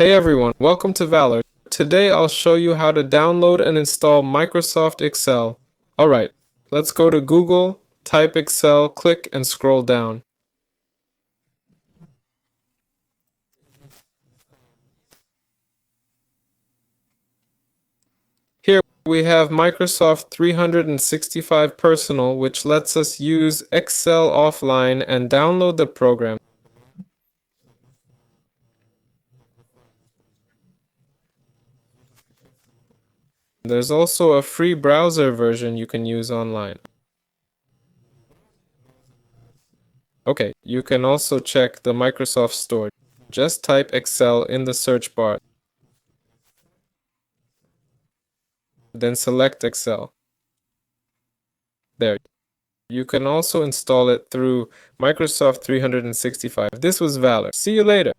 Hey everyone, welcome to Valor. Today I'll show you how to download and install Microsoft Excel. Alright, let's go to Google, type Excel, click and scroll down. Here we have Microsoft 365 Personal, which lets us use Excel offline and download the program. There's also a free browser version you can use online. Okay, you can also check the Microsoft Store. Just type Excel in the search bar, then select Excel. There. You can also install it through Microsoft 365. This was Valor. See you later.